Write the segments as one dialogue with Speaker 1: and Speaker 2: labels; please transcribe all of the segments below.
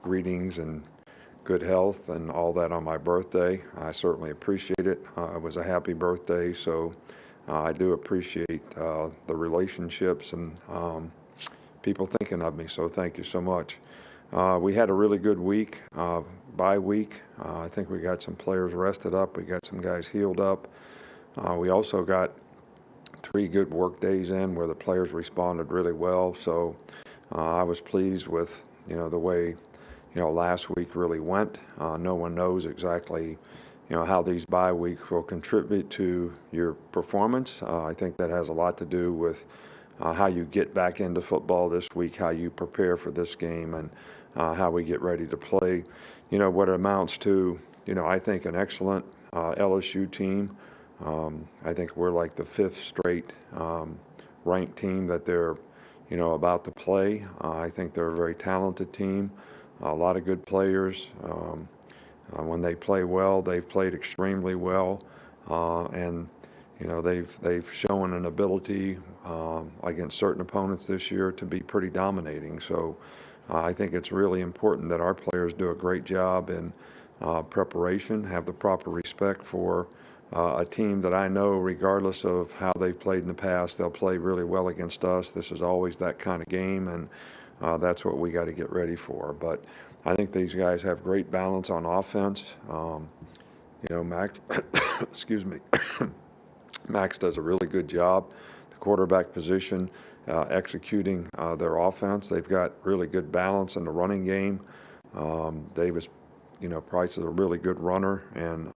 Speaker 1: greetings and good health and all that on my birthday. I certainly appreciate it. It was a happy birthday, so I do appreciate the relationships and people thinking of me, so thank you so much. We had a really good week, bye week. I think we got some players rested up. We got some guys healed up. We also got 3 good work days in where the players responded really well. So I was pleased with, the way, last week really went. No one knows exactly, how these bye weeks will contribute to your performance. I think that has a lot to do with how you get back into football this week, how you prepare for this game, and how we get ready to play. What it amounts to, I think an excellent LSU team. I think we're like the 5th straight ranked team that they're, about to play. I think they're a very talented team, a lot of good players. When they play well, they've played extremely well, and they've shown an ability against certain opponents this year to be pretty dominating. So I think it's really important that our players do a great job in preparation, have the proper respect for a team that I know, regardless of how they've played in the past, they'll play really well against us. This is always that kind of game, and that's what we got to get ready for. But I think these guys have great balance on offense. Max, excuse me, Max does a really good job, the quarterback position, executing their offense. They've got really good balance in the running game. Davis, Bryce is a really good runner, and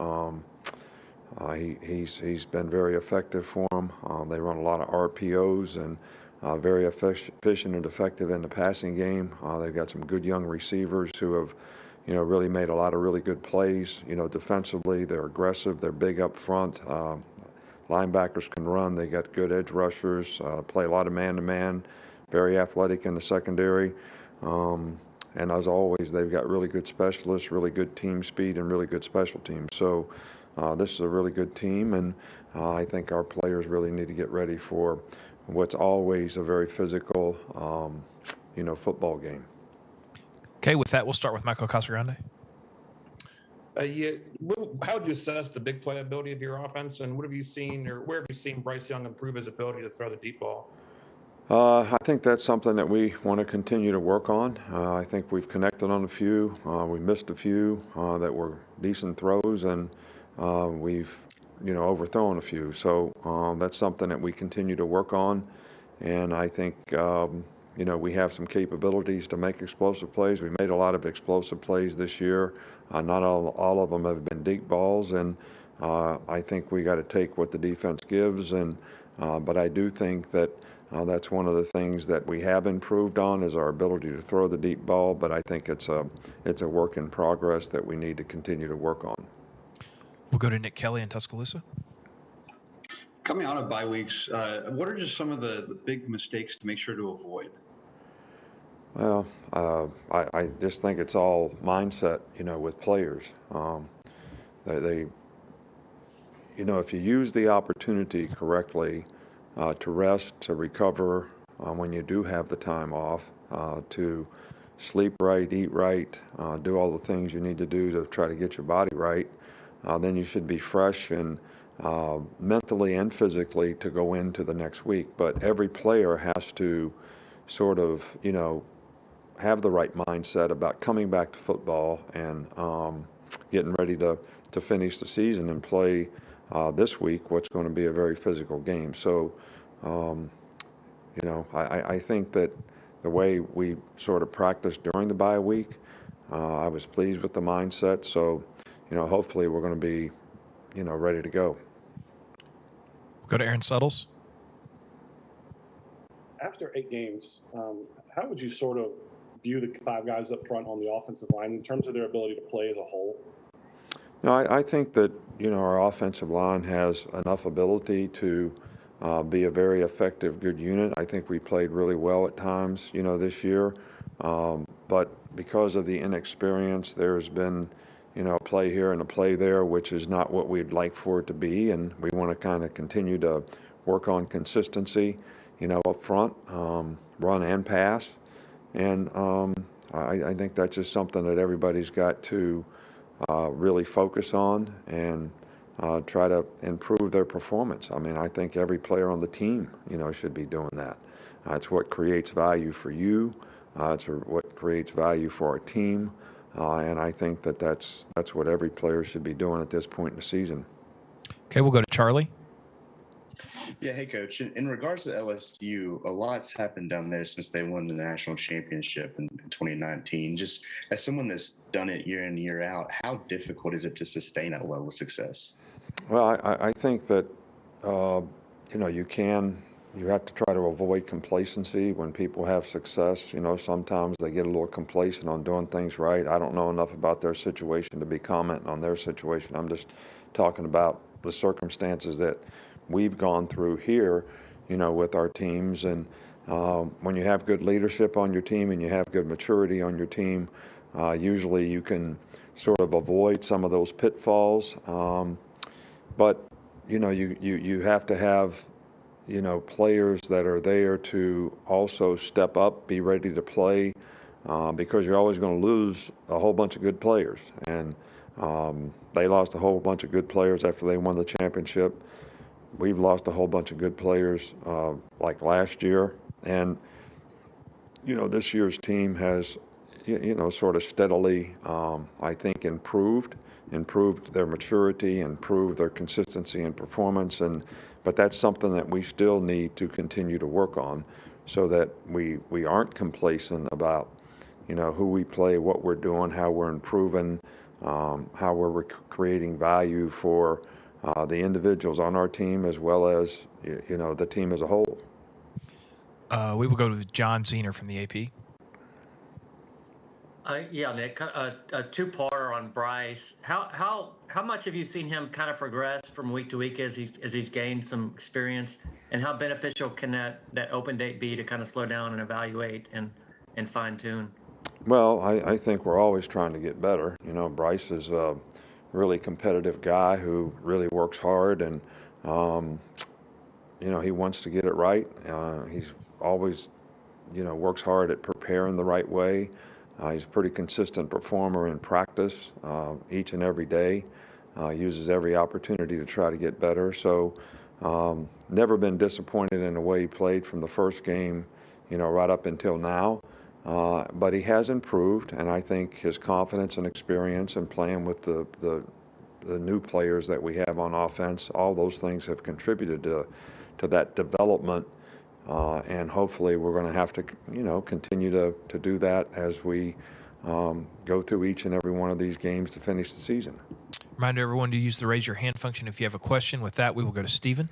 Speaker 1: he's been very effective for them. They run a lot of RPOs and very efficient and effective in the passing game. They've got some good young receivers who have, really made a lot of really good plays. Defensively, they're aggressive. They're big up front. Linebackers can run. They got good edge rushers, play a lot of man-to-man, very athletic in the secondary. And as always, they've got really good specialists, really good team speed, and really good special teams. So this is a really good team, and I think our players really need to get ready for what's always a very physical, football game.
Speaker 2: Okay, with that, we'll start with Michael Casagrande.
Speaker 3: How would you assess the big playability of your offense, and what have you seen, or where have you seen Bryce Young improve his ability to throw the deep ball?
Speaker 1: I think that's something that we want to continue to work on. I think we've connected on a few. We missed a few that were decent throws, and we've, overthrown a few. So that's something that we continue to work on. And I think, we have some capabilities to make explosive plays. We made a lot of explosive plays this year. Not all of them have been deep balls, and I think we got to take what the defense gives. And but I do think that that's one of the things that we have improved on is our ability to throw the deep ball. But I think it's a work in progress that we need to continue to work on.
Speaker 2: We'll go to Nick Kelly in Tuscaloosa.
Speaker 4: Coming out of bye weeks, what are just some of the big mistakes to make sure to avoid?
Speaker 1: Well, I just think it's all mindset, with players. They if you use the opportunity correctly to rest, to recover when you do have the time off, to sleep right, eat right, do all the things you need to do to try to get your body right, then you should be fresh and mentally and physically to go into the next week. But every player has to sort of, have the right mindset about coming back to football and getting ready to finish the season and play this week what's going to be a very physical game. So, I think that the way we sort of practiced during the bye week, I was pleased with the mindset. So, hopefully we're going to be, ready to go.
Speaker 2: We'll go to Aaron Suttles.
Speaker 5: After 8 games, how would you sort of view the 5 guys up front on the offensive line in terms of their ability to play as a whole?
Speaker 1: No, I think that, our offensive line has enough ability to be a very effective, good unit. I think we played really well at times, this year. But because of the inexperience, there's been, a play here and a play there, which is not what we'd like for it to be. And we want to kind of continue to work on consistency, up front, run and pass. And I think that's just something that everybody's got to really focus on and try to improve their performance. I mean, I think every player on the team, should be doing that. It's what creates value for you. It's what creates value for our team. And I think that's what every player should be doing at this point in the season.
Speaker 2: Okay, we'll go to Charlie.
Speaker 6: Yeah, hey, Coach. In regards to LSU, a lot's happened down there since they won the national championship in 2019. Just as someone that's done it year in, year out, how difficult is it to sustain that level of success?
Speaker 1: Well, I think that, you have to try to avoid complacency when people have success. Sometimes they get a little complacent on doing things right. I don't know enough about their situation to be commenting on their situation. I'm just talking about the circumstances that we've gone through here, with our teams. And when you have good leadership on your team and you have good maturity on your team, usually you can sort of avoid some of those pitfalls. But you have to have players that are there to also step up, be ready to play, because you're always going to lose a whole bunch of good players. And they lost a whole bunch of good players after they won the championship. We've lost a whole bunch of good players like last year. And this year's team has sort of steadily, I think, improved their maturity, improved their consistency and performance. But that's something that we still need to continue to work on, so that we aren't complacent about, who we play, what we're doing, how we're improving, how we're creating value for the individuals on our team, as well as, the team as a whole.
Speaker 2: We will go to John Zener from the AP.
Speaker 7: Yeah, Nick, a two-parter on Bryce. How much have you seen him kind of progress from week to week as he's gained some experience, and how beneficial can that open date be to kind of slow down and evaluate and fine tune?
Speaker 1: Well, I think we're always trying to get better. Bryce is a really competitive guy who really works hard, and he wants to get it right. He's always, works hard at preparing the right way. He's a pretty consistent performer in practice each and every day, uses every opportunity to try to get better. So never been disappointed in the way he played from the first game, right up until now. But he has improved, and I think his confidence and experience and playing with the new players that we have on offense, all those things have contributed to that development. And hopefully we're going to have to, continue to do that as we go through each and every one of these games to finish the season.
Speaker 2: Remind everyone to use the raise your hand function if you have a question. With that, we will go to Stephen.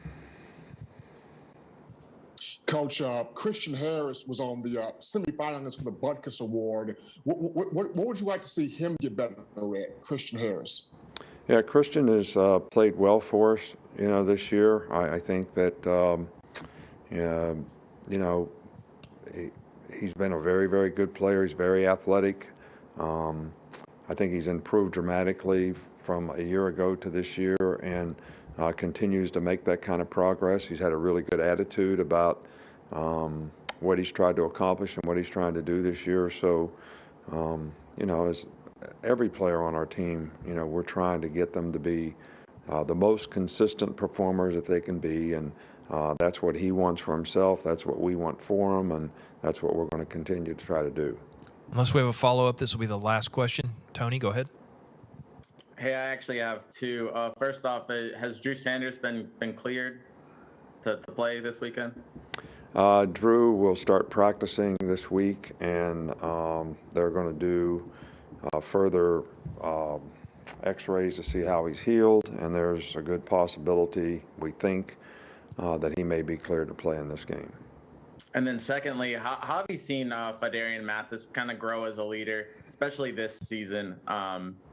Speaker 8: Coach, Christian Harris was on the semifinalists for the Butkus Award. What would you like to see him get better at, Christian Harris?
Speaker 1: Yeah, Christian has played well for us, this year. I think that, he's been a very, very good player. He's very athletic. I think he's improved dramatically from a year ago to this year, and continues to make that kind of progress. He's had a really good attitude about what he's tried to accomplish and what he's trying to do this year. So, as every player on our team, we're trying to get them to be the most consistent performers that they can be, and that's what he wants for himself. That's what we want for him, and that's what we're going to continue to try to do.
Speaker 2: Unless we have a follow-up, this will be the last question. Tony, go ahead.
Speaker 9: Hey, I actually have two. First off, has Drew Sanders been cleared to play this weekend?
Speaker 1: Drew will start practicing this week, and they're going to do further x-rays to see how he's healed, and there's a good possibility, we think, that he may be cleared to play in this game.
Speaker 9: And then secondly, how have you seen Fidarian Mathis kind of grow as a leader, especially this season,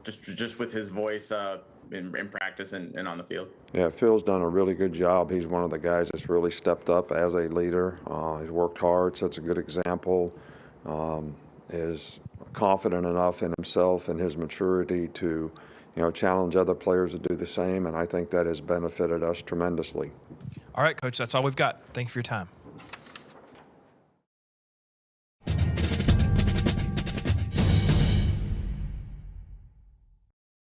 Speaker 9: just with his voice in practice and on the field?
Speaker 1: Yeah, Phil's done a really good job. He's one of the guys that's really stepped up as a leader. He's worked hard, sets a good example, is confident enough in himself and his maturity to, challenge other players to do the same, and I think that has benefited us tremendously.
Speaker 2: All right, Coach, that's all we've got. Thank you for your time.